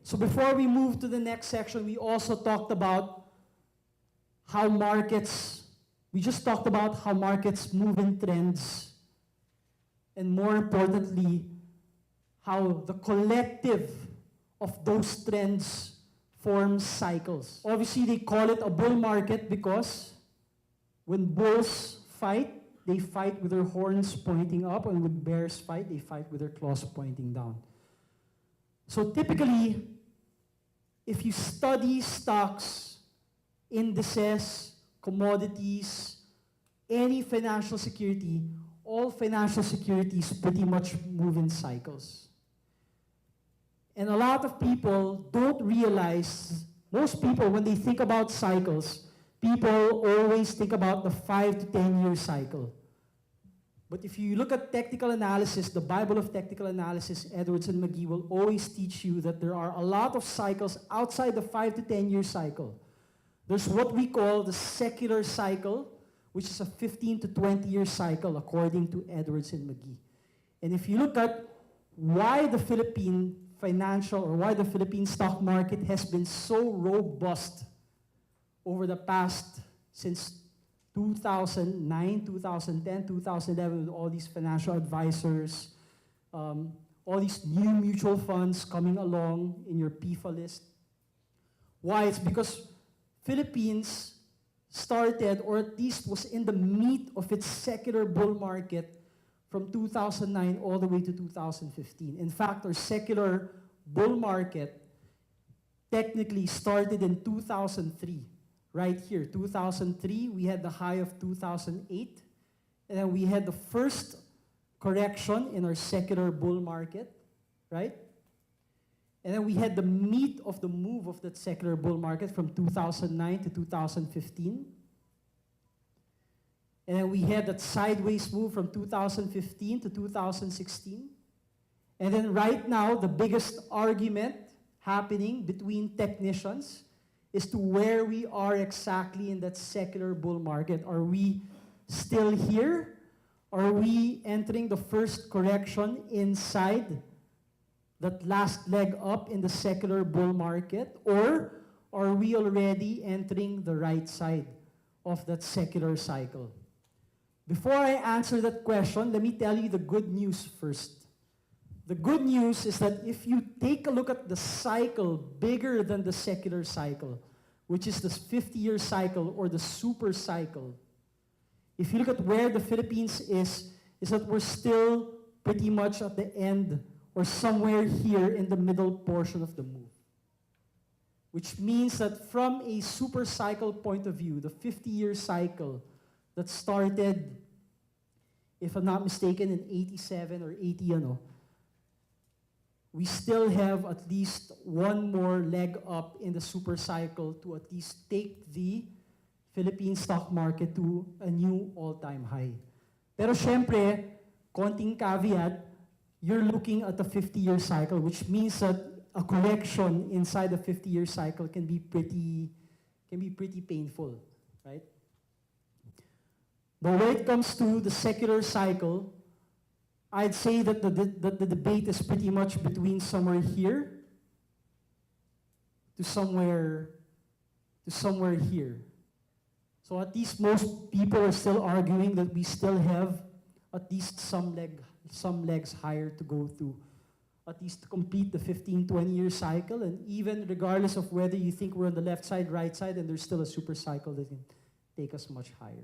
So before we move to the next section, we also talked about how markets, we just talked about how markets move in trends, and more importantly, how the collective of those trends forms cycles. Obviously, they call it a bull market because when bulls fight, they fight with their horns pointing up, and when bears fight, they fight with their claws pointing down. So typically, if you study stocks, indices, commodities, any financial security, all financial securities pretty much move in cycles. And a lot of people don't realize, most people, when they think about cycles, people always think about the 5 to 10 year cycle. But if you look at technical analysis, the Bible of technical analysis, Edwards and McGee will always teach you that there are a lot of cycles outside the 5 to 10 year cycle. There's what we call the secular cycle, which is a 15 to 20 year cycle according to Edwards and McGee. And if you look at why the Philippine financial or why the Philippine stock market has been so robust over the past, since 2009, 2010, 2011, with all these financial advisors, all these new mutual funds coming along in your PIFA list. Why? It's because Philippines started, or at least was in the meat of its secular bull market from 2009 all the way to 2015. In fact, our secular bull market technically started in 2003. Right here, 2003, we had the high of 2008, and then we had the first correction in our secular bull market, right? And then we had the meat of the move of that secular bull market from 2009 to 2015. And then we had that sideways move from 2015 to 2016. And then right now, the biggest argument happening between technicians is to where we are exactly in that secular bull market. Are we still here? Are we entering the first correction inside that last leg up in the secular bull market? Or are we already entering the right side of that secular cycle? Before I answer that question, let me tell you the good news first. The good news is that if you take a look at the cycle bigger than the secular cycle, which is the 50-year cycle or the super cycle, if you look at where the Philippines is that we're still pretty much at the end or somewhere here in the middle portion of the move. Which means that from a super cycle point of view, the 50-year cycle that started, if I'm not mistaken, in 87 or 80, we still have at least one more leg up in the super cycle to at least take the Philippine stock market to a new all-time high. Pero syempre, konting caveat, you're looking at the 50-year cycle, which means that a correction inside the 50-year cycle can be pretty painful, right? But when it comes to the secular cycle, I'd say that the debate is pretty much between somewhere here to somewhere here. So at least most people are still arguing that we still have at least some legs higher to go through, at least to complete the 15-20 year cycle. And even regardless of whether you think we're on the left side, right side, and there's still a super cycle that can take us much higher.